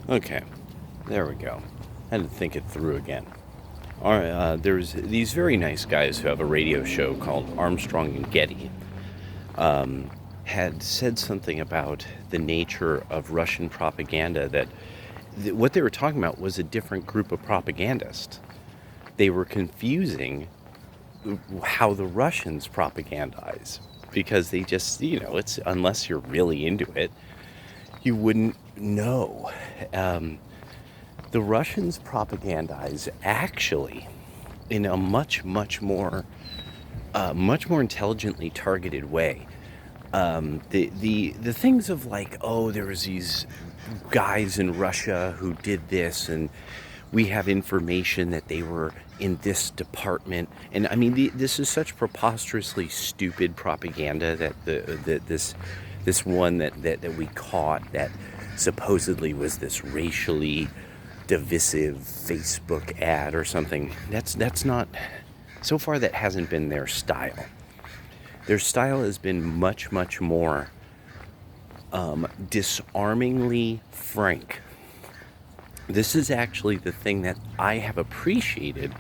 Okay, there we go. I had to think it through again. There's these very nice guys who have a radio show called Armstrong and Getty. Had said something about the nature of Russian propaganda that what they were talking about was a different group of propagandists. They were confusing how the Russians propagandize because they just, it's unless you're really into it, you wouldn't know. The Russians propagandize actually in a much more intelligently targeted way. The things of like, oh, there was these guys in Russia who did this, and we have information that they were in this department. And I mean, this is such preposterously stupid propaganda that this one that we caught that supposedly was this racially divisive Facebook ad or something. That's not, so far that hasn't been their style. Their style has been much more disarmingly frank. This is actually the thing that I have appreciated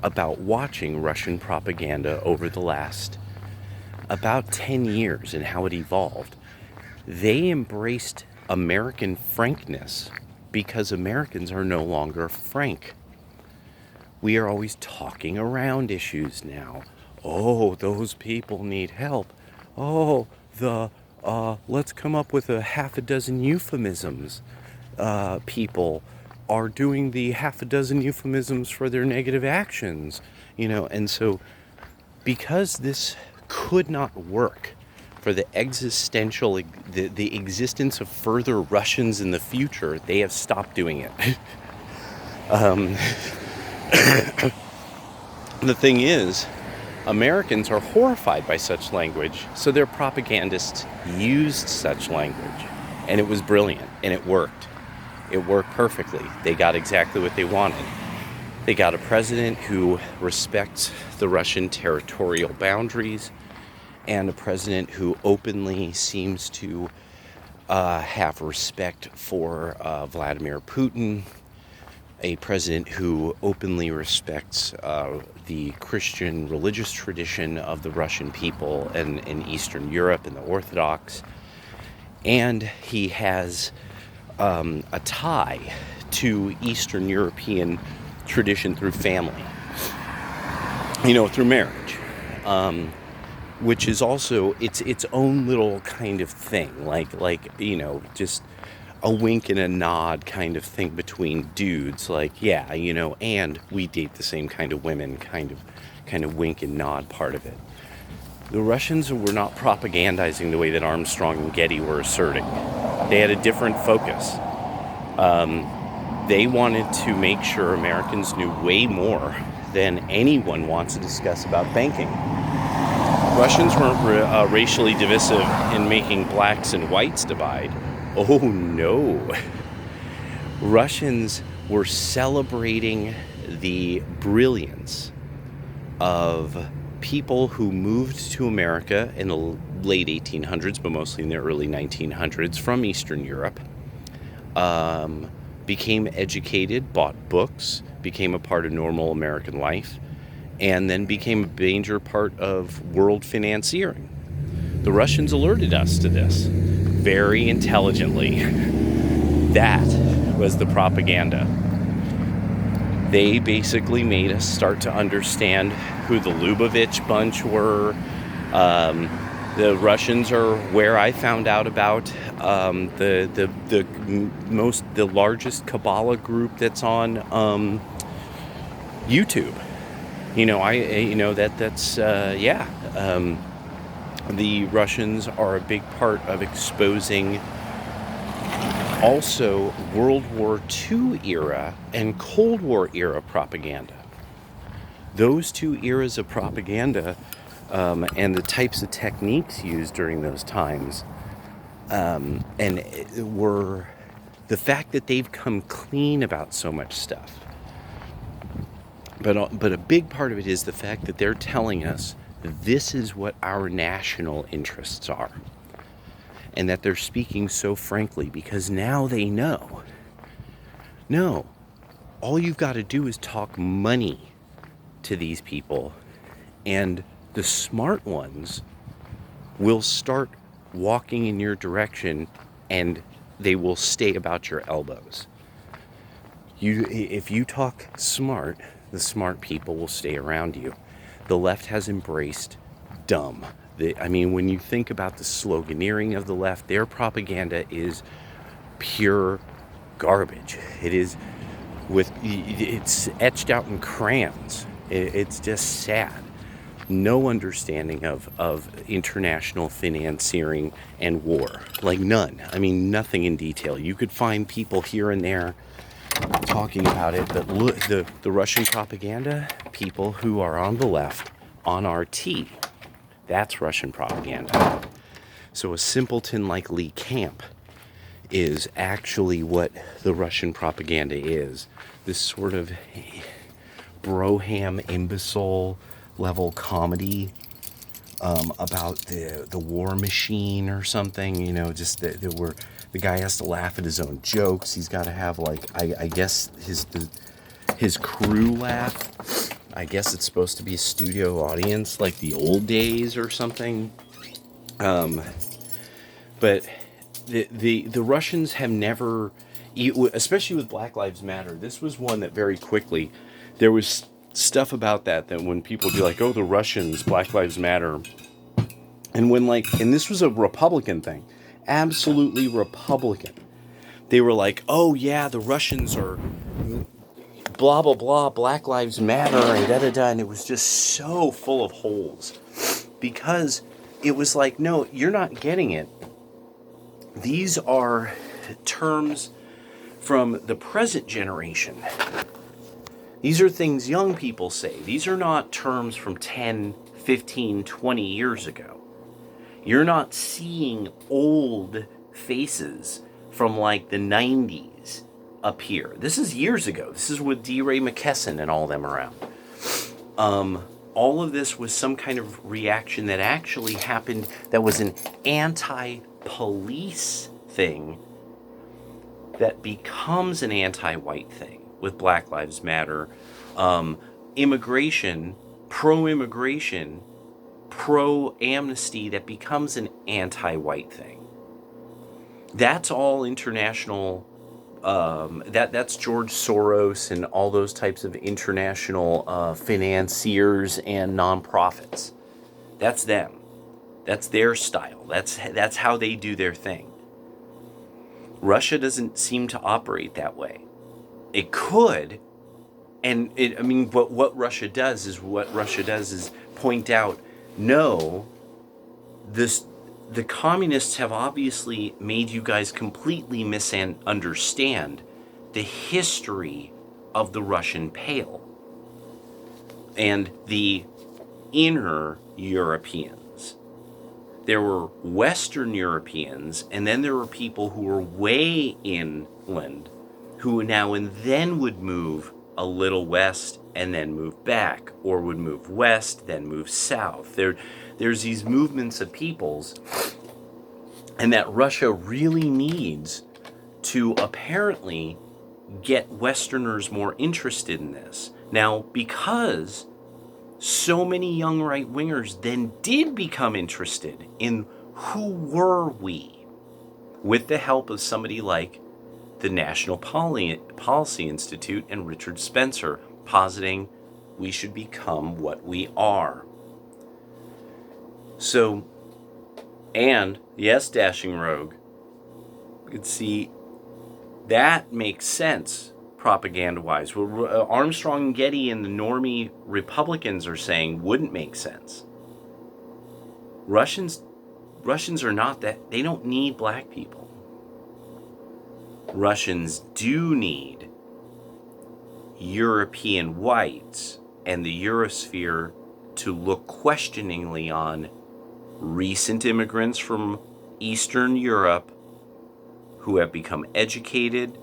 about watching Russian propaganda over the last about 10 years and how it evolved. They embraced American frankness because Americans are no longer frank. We are always talking around issues now. Oh, those people need help. Oh, let's come up with a half a dozen euphemisms. People are doing the half a dozen euphemisms for their negative actions, and so because this could not work for the the existence of further Russians in the future, they have stopped doing it. The thing is, Americans are horrified by such language, so their propagandists used such language, and it was brilliant, and it worked. It worked perfectly. They got exactly what they wanted. They got a president who respects the Russian territorial boundaries, and a president who openly seems to have respect for Vladimir Putin, a president who openly respects the Christian religious tradition of the Russian people and in Eastern Europe and the Orthodox. And he has a tie to Eastern European tradition through family, through marriage, which is also its own little kind of thing, like just a wink and a nod kind of thing between dudes, like, yeah, and we date the same kind of women, kind of wink and nod part of it. The Russians were not propagandizing the way that Armstrong and Getty were asserting. They had a different focus. They wanted to make sure Americans knew way more than anyone wants to discuss about banking. Russians weren't racially divisive in making blacks and whites divide. Oh no. Russians were celebrating the brilliance of people who moved to America in the late 1800s, but mostly in the early 1900s from Eastern Europe, became educated, bought books, became a part of normal American life, and then became a major part of world financiering. The Russians alerted us to this very intelligently. That was the propaganda. They basically made us start to understand who the Lubavitch bunch were. The Russians are where I found out about the largest Kabbalah group that's on YouTube. The Russians are a big part of exposing also World War II era and Cold War era propaganda. Those two eras of propaganda and the types of techniques used during those times were the fact that they've come clean about so much stuff. But a big part of it is the fact that they're telling us this is what our national interests are. And that they're speaking so frankly because now they know No. All you've got to do is talk money to these people, and the smart ones will start walking in your direction, and they will stay about your elbows. If you talk smart, the smart people will stay around you. The left has embraced dumb. When you think about the sloganeering of the left, their propaganda is pure garbage. It's etched out in crayons. It's just sad. No understanding of international financiering and war. Like none. Nothing in detail. You could find people here and there talking about it, but look, the Russian propaganda, people who are on the left, on RT, that's Russian propaganda. So a simpleton like Lee Camp is actually what the Russian propaganda is. This sort of broham imbecile level comedy about the war machine or something, just where the guy has to laugh at his own jokes. He's got to have, like, I guess his crew laugh. I guess it's supposed to be a studio audience, like the old days or something. But the Russians have never, especially with Black Lives Matter, this was one that very quickly, there was stuff about that when people would be like, oh, the Russians, Black Lives Matter. And and this was a Republican thing, absolutely Republican. They were like, oh yeah, the Russians are blah, blah, blah, Black Lives Matter, and da-da-da, and it was just so full of holes. Because it was like, no, you're not getting it. These are terms from the present generation. These are things young people say. These are not terms from 10, 15, 20 years ago. You're not seeing old faces from like the 90s appear. This is years ago. This is with D. Ray McKesson and all them around. All of this was some kind of reaction that actually happened that was an anti-police thing that becomes an anti-white thing with Black Lives Matter. Immigration, pro-immigration, pro-amnesty, that becomes an anti-white thing. That's all international. That's George Soros and all those types of international financiers and nonprofits. That's them. That's their style. That's how they do their thing. Russia doesn't seem to operate that way. It could, but what Russia does is point out, no, the communists have obviously made you guys completely misunderstand the history of the Russian Pale and the inner Europeans. There were Western Europeans, and then there were people who were way inland, who now and then would move a little west and then move back, or would move west, then move south. There's these movements of peoples, and that Russia really needs to apparently get Westerners more interested in this. Now, because so many young right-wingers then did become interested in who were we, with the help of somebody like the National Policy Institute and Richard Spencer, positing we should become what we are. So, and yes, Dashing Rogue, you can see that makes sense propaganda-wise. What Armstrong and Getty and the normie Republicans are saying wouldn't make sense. Russians are not that. They don't need black people. Russians do need European whites and the Eurosphere to look questioningly on recent immigrants from Eastern Europe who have become educated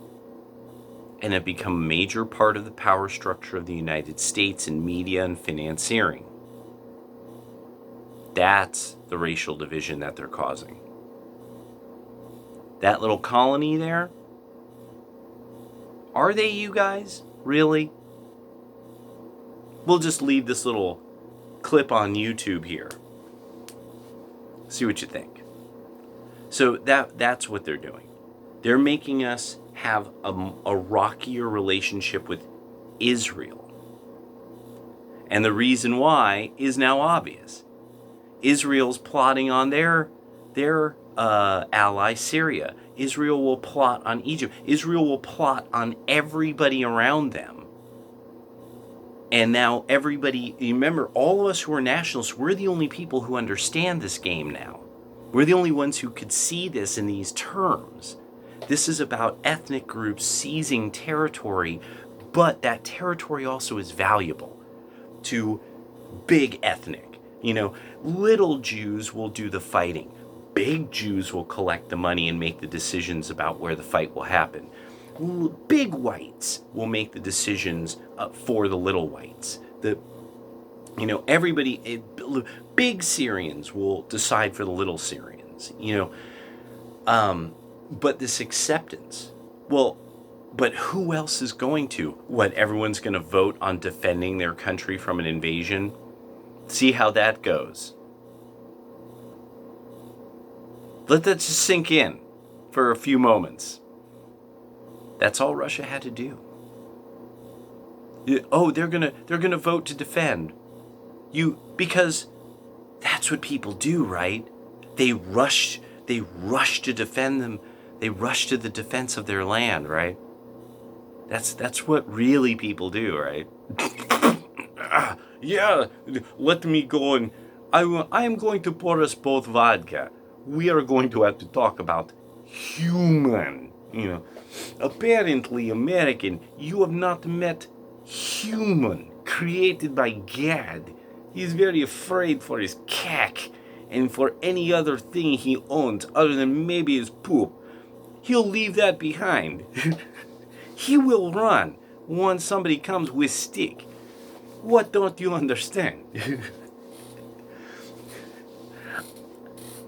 and have become a major part of the power structure of the United States in media and financiering. That's the racial division that they're causing. That little colony there, Are they, you guys? Really? We'll just leave this little clip on YouTube here. See what you think. So that's what they're doing. They're making us have a rockier relationship with Israel. And the reason why is now obvious. Israel's plotting on their ally Syria. Israel will plot on Egypt. Israel will plot on everybody around them. And now everybody, remember, all of us who are nationalists, we're the only people who understand this game now. We're the only ones who could see this in these terms. This is about ethnic groups seizing territory, but that territory also is valuable to big ethnic. Little Jews will do the fighting. Big Jews will collect the money and make the decisions about where the fight will happen. Big whites will make the decisions for the little whites. Everybody, big Syrians will decide for the little Syrians. But this acceptance, but who else is going to? What, everyone's going to vote on defending their country from an invasion? See how that goes. Let that just sink in for a few moments. That's all Russia had to do. Oh, they're gonna vote to defend you, because that's what people do, right? They rush to defend them. They rush to the defense of their land, right? That's what really people do, right? Yeah, let me go, and I am going to pour us both vodka. We are going to have to talk about human. Apparently, American, you have not met human, created by God. He's very afraid for his cack and for any other thing he owns other than maybe his poop. He'll leave that behind. He will run once somebody comes with stick. What don't you understand?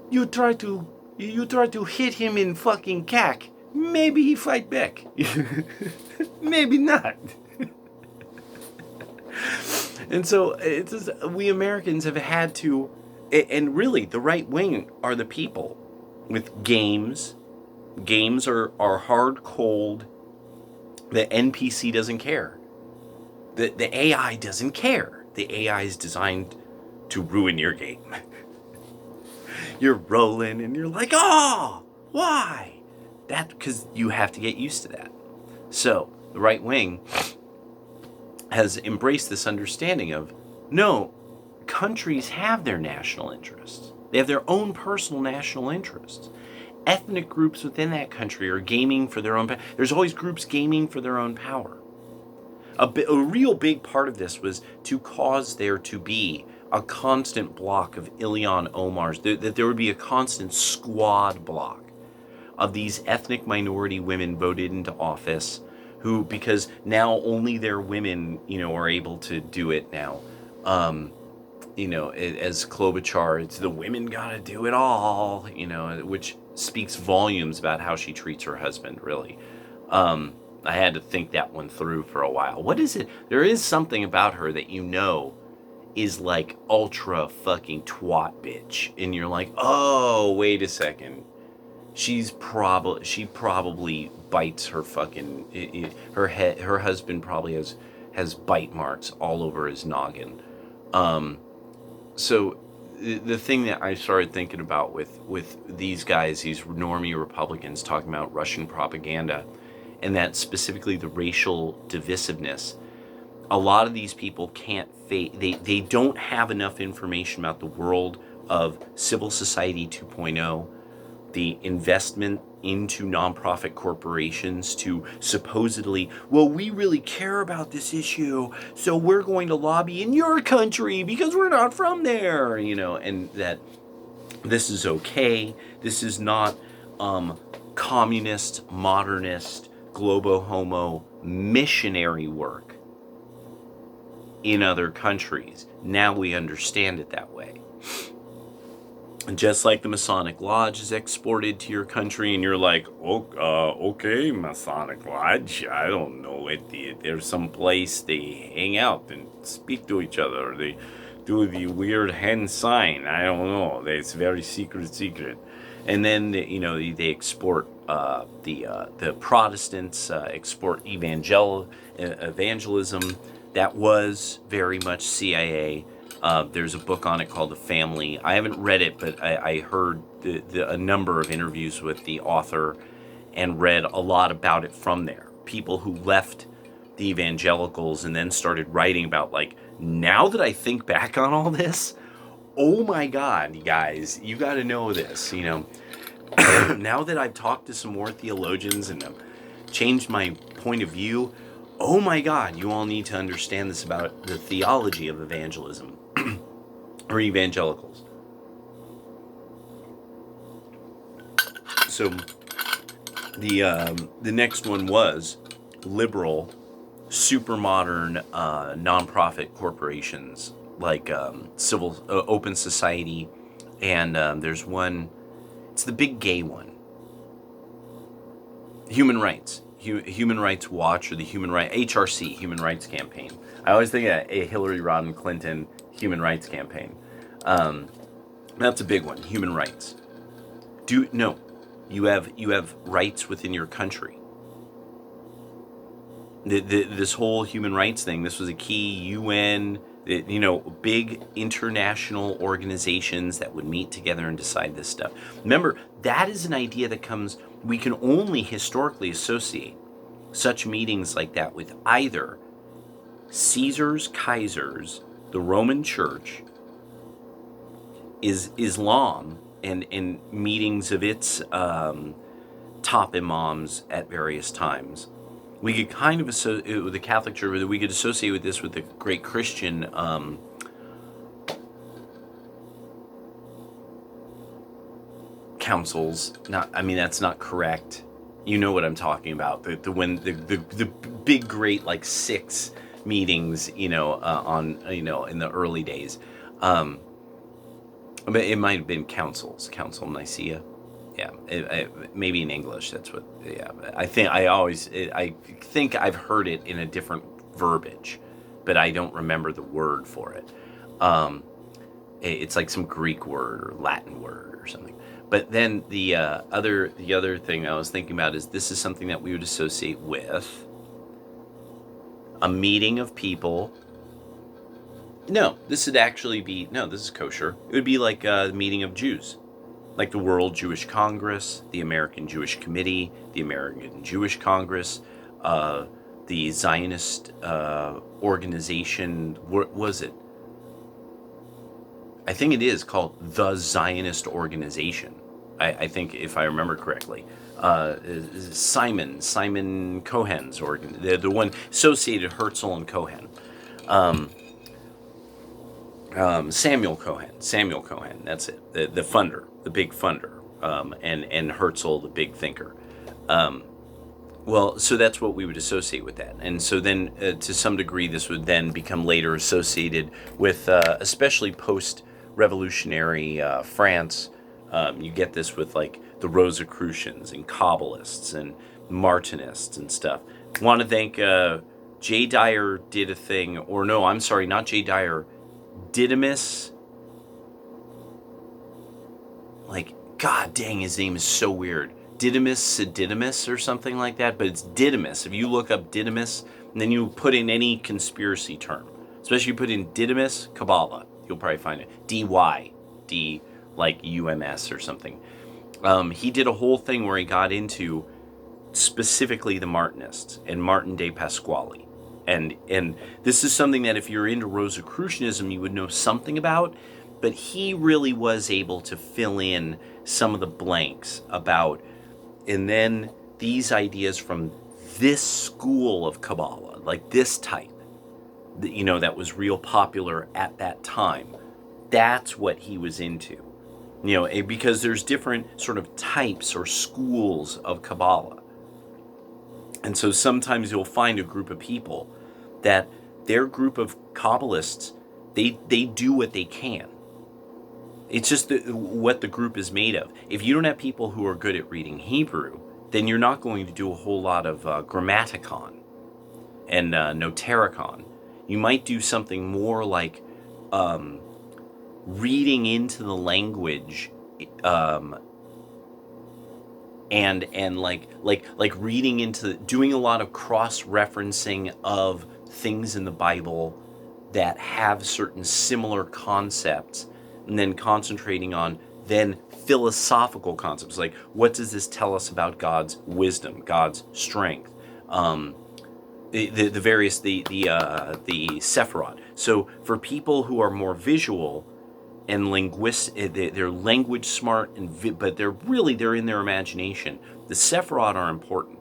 You try to hit him in fucking cack. Maybe he fight back. Maybe not. And so we Americans have had to, and really the right wing are the people with games. Games are hard, cold. The NPC doesn't care. The AI doesn't care. The AI is designed to ruin your game. You're rolling and you're like, oh, why? Because you have to get used to that. So the right wing has embraced this understanding of, no, countries have their national interests. They have their own personal national interests. Ethnic groups within that country are gaming for their own power. There's always groups gaming for their own power. A real big part of this was to cause there to be a constant block of Ilhan Omar's, that there would be a constant squad block of these ethnic minority women voted into office, who, because now only their women, are able to do it now. As Klobuchar, it's the women gotta do it all, which speaks volumes about how she treats her husband, really. I had to think that one through for a while. What is it? There is something about her that is like ultra fucking twat bitch. And you're like, oh, wait a second. She probably bites her fucking, her husband probably has bite marks all over his noggin. So the thing that I started thinking about with these guys, these normie Republicans talking about Russian propaganda, and that specifically the racial divisiveness, a lot of these people can't they don't have enough information about the world of civil society 2.0, the investment into nonprofit corporations to supposedly, well, we really care about this issue, so we're going to lobby in your country because we're not from there, and that this is okay. This is not communist, modernist, globo-homo missionary work in other countries. Now we understand it that way. Just like the Masonic Lodge is exported to your country, and you're like, oh, okay, Masonic Lodge, I don't know it. There's some place they hang out and speak to each other, or they do the weird hand sign. I don't know. It's very secret. And then they export the Protestants export evangelism. That was very much CIA. There's a book on it called The Family. I haven't read it, but I heard a number of interviews with the author and read a lot about it from there. People who left the evangelicals and then started writing about, like, now that I think back on all this, oh my God, you guys, you got to know this, now that I've talked to some more theologians and changed my point of view, oh my God, you all need to understand this about the theology of evangelism or evangelicals. So the next one was liberal, super modern nonprofit corporations like civil open society, and there's one. It's the big gay one. Human rights. Human Rights Watch, or the HRC, Human Rights Campaign. I always think of a Hillary Rodham Clinton Human Rights Campaign. That's a big one. Human rights. You have rights within your country. This whole human rights thing. This was a key UN. Big international organizations that would meet together and decide this stuff. Remember, that is an idea that comes. We can only historically associate such meetings like that with either Caesars, Kaisers, the Roman Church, is Islam, and meetings of its top imams at various times. We could kind of associate with the Catholic Church. We could associate with this with the great Christian councils. That's not correct. You know what I'm talking about. The big great like 6 meetings, in the early days. But it might have been councils, Council of Nicaea. Yeah, maybe in English. That's what. Yeah, I think I've heard it in a different verbiage, but I don't remember the word for it. It's like some Greek word or Latin word or something. But then the other thing I was thinking about is this is something that we would associate with a meeting of people. No, this would actually be this is kosher. It would be like a meeting of Jews. Like the World Jewish Congress, the American Jewish Committee, the American Jewish Congress, the Zionist organization. What was it? I think it is called the Zionist Organization. I think, if I remember correctly. Simon Cohen's organ, the one associated Herzl and Cohen. Samuel Cohen, that's it. The funder, the big funder, and Herzl, the big thinker. Well, so that's what we would associate with that. And so then, to some degree, this would then become later associated with, especially post-revolutionary France. You get this with like the Rosicrucians and Kabbalists and Martinists and stuff. Want to thank Jay Dyer did a thing, or no, I'm sorry, not Jay Dyer. Didymus, like, god dang, his name is so weird. Didymus or something like that, but it's Didymus. If you look up Didymus, and then you put in any conspiracy term, especially you put in Didymus Kabbalah, you'll probably find it. D like UMS or something. He did a whole thing where he got into specifically the Martinists and Martin de Pasquale. And this is something that if you're into Rosicrucianism, you would know something about, but he really was able to fill in some of the blanks about, and then these ideas from this school of Kabbalah, like this type, that was real popular at that time. That's what he was into, because there's different sort of types or schools of Kabbalah. And so sometimes you'll find a group of people that their group of Kabbalists, they do what they can. It's just what the group is made of. If you don't have people who are good at reading Hebrew, then you're not going to do a whole lot of grammaticon and notaricon. You might do something more like reading into the language, and like reading into, doing a lot of cross-referencing of things in the Bible that have certain similar concepts, and then concentrating on then philosophical concepts, like what does this tell us about God's wisdom, God's strength, the various the Sephirot. So for people who are more visual and they're language smart, but they're in their imagination. The Sephirot are important.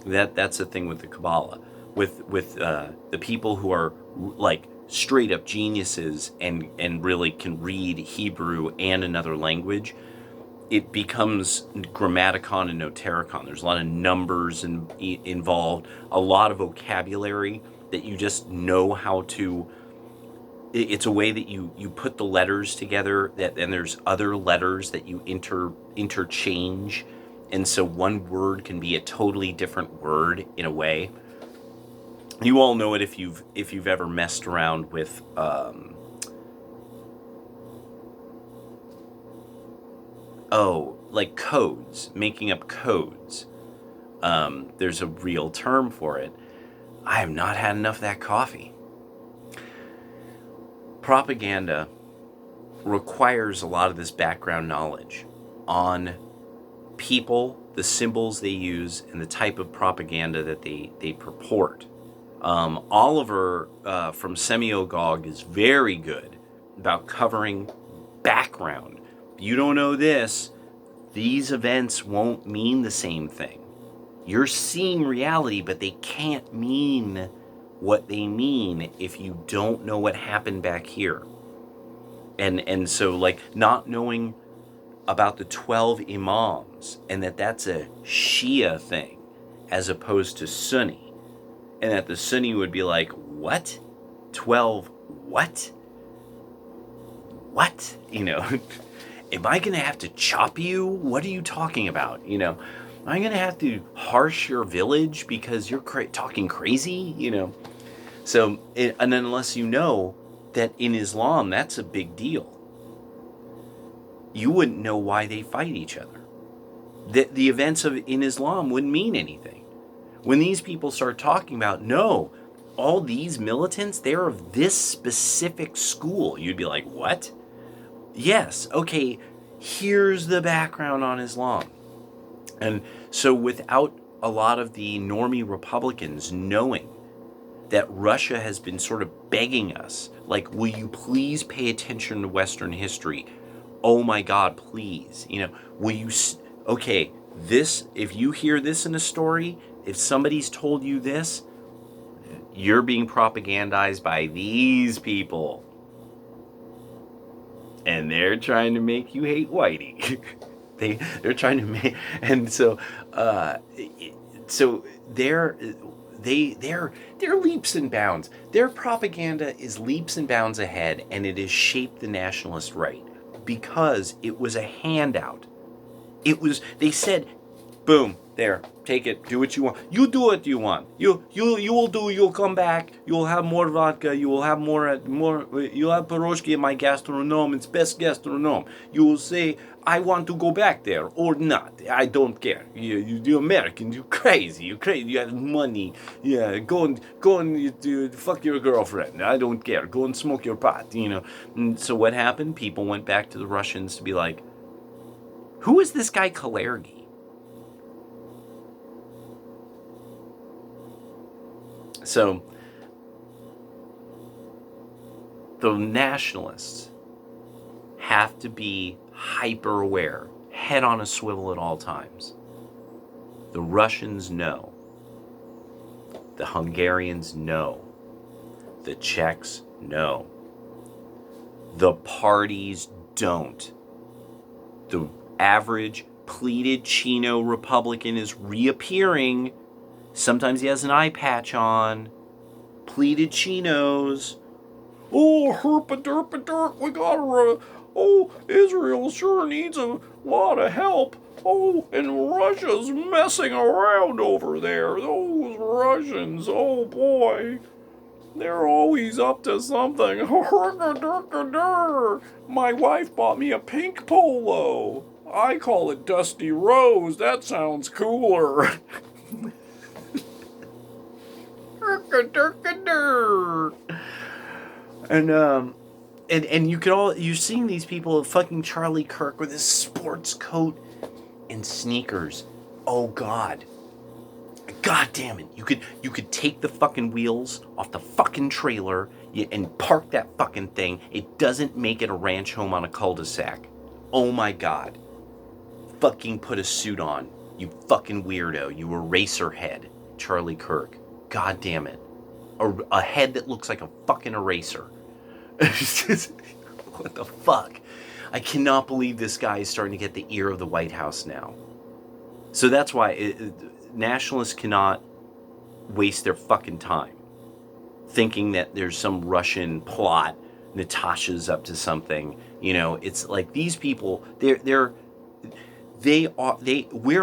That's the thing with the Kabbalah, with the people who are like straight up geniuses and really can read Hebrew and another language. It becomes grammaticon and notaricon. There's a lot of numbers involved, a lot of vocabulary that you just know how to. It's a way that you put the letters together, and there's other letters that you interchange, and so one word can be a totally different word in a way. You all know it if you've ever messed around with like codes, making up codes. There's a real term for it. I have not had enough of that coffee. Propaganda requires a lot of this background knowledge on people, the symbols they use, and the type of propaganda that they purport. Oliver from Semiogog is very good about covering background. If you don't know this, these events won't mean the same thing. You're seeing reality, but they can't mean what they mean if you don't know what happened back here. And so, like, not knowing about the 12 imams, and that's a Shia thing as opposed to Sunni, and that the Sunni would be like, what? 12 what? What? Am I going to have to chop you? What are you talking about? Am I going to have to harsh your village because you're talking crazy? So, and unless you know that in Islam, that's a big deal, you wouldn't know why they fight each other. The events in Islam wouldn't mean anything. When these people start talking about, no, all these militants, they're of this specific school, you'd be like, what? Yes, okay, here's the background on Islam. And so without a lot of the normie Republicans knowing that Russia has been sort of begging us, like, will you please pay attention to Western history? Oh my God, please. Will you, okay, this, if you hear this in a story, if somebody's told you this, you're being propagandized by these people. And they're trying to make you hate Whitey. They're trying to make, and so they're leaps and bounds. Their propaganda is leaps and bounds ahead, and it has shaped the nationalist right because it was a handout. They said, boom, there, take it, do what you want. You do what you want. You will do. You'll come back. You'll have more vodka. You will have more. You'll have pierogi in my gastronome. It's best gastronome. You will say, I want to go back there or not. I don't care. You Americans, you crazy. You have money. Yeah, go and fuck your girlfriend. I don't care. Go and smoke your pot. And so what happened? People went back to the Russians to be like, who is this guy Kalergi? So the nationalists have to be hyper aware, head on a swivel at all times. The Russians know. The Hungarians know. The Czechs know. The parties don't. The average pleated chino Republican is reappearing. Sometimes he has an eye patch on. Pleated chinos. Oh, herpa-derpa-derp, we gotta, Israel sure needs a lot of help. Oh, and Russia's messing around over there. Those Russians, oh boy. They're always up to something. My wife bought me a pink polo. I call it Dusty Rose. That sounds cooler. And you're seeing these people, fucking Charlie Kirk with his sports coat and sneakers. Oh God. God damn it. You could take the fucking wheels off the fucking trailer and park that fucking thing. It doesn't make it a ranch home on a cul-de-sac. Oh my God. Fucking put a suit on. You fucking weirdo. You eraser head. Charlie Kirk. God damn it. A head that looks like a fucking eraser. What the fuck? I cannot believe this guy is starting to get the ear of the White House now. So that's why nationalists cannot waste their fucking time thinking that there's some Russian plot, Natasha's up to something. You know, it's like these people, we're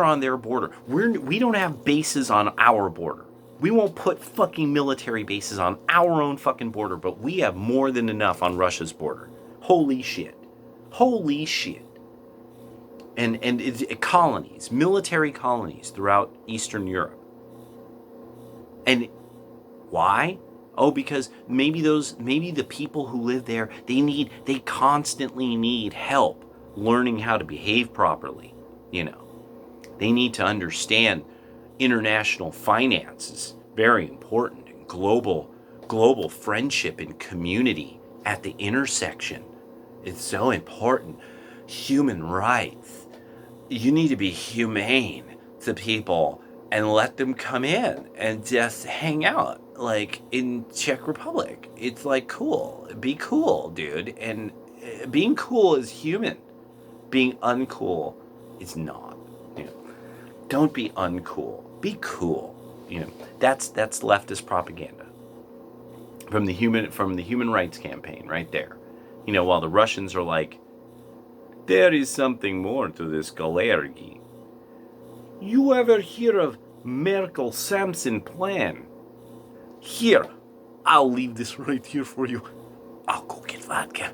on their border. We don't have bases on our border. We won't put fucking military bases on our own fucking border, but we have more than enough on Russia's border. Holy shit. Holy shit. And it's colonies, military colonies throughout Eastern Europe. And why? Oh, because maybe the people who live there, they constantly need help learning how to behave properly. You know, they need to understand international finances, very important, and global friendship and community at the intersection. It's so important. Human rights. You need to be humane to people and let them come in and just hang out, like in Czech Republic. It's like cool. Be cool, dude. And being cool is human. Being uncool is not. You know, don't be uncool. Be cool. You know, that's leftist propaganda from the human rights campaign right there. You know, while the Russians are like, there is something more to this Galergi. You ever hear of Merkel-Sampson plan? Here, I'll leave this right here for you. I'll go get vodka.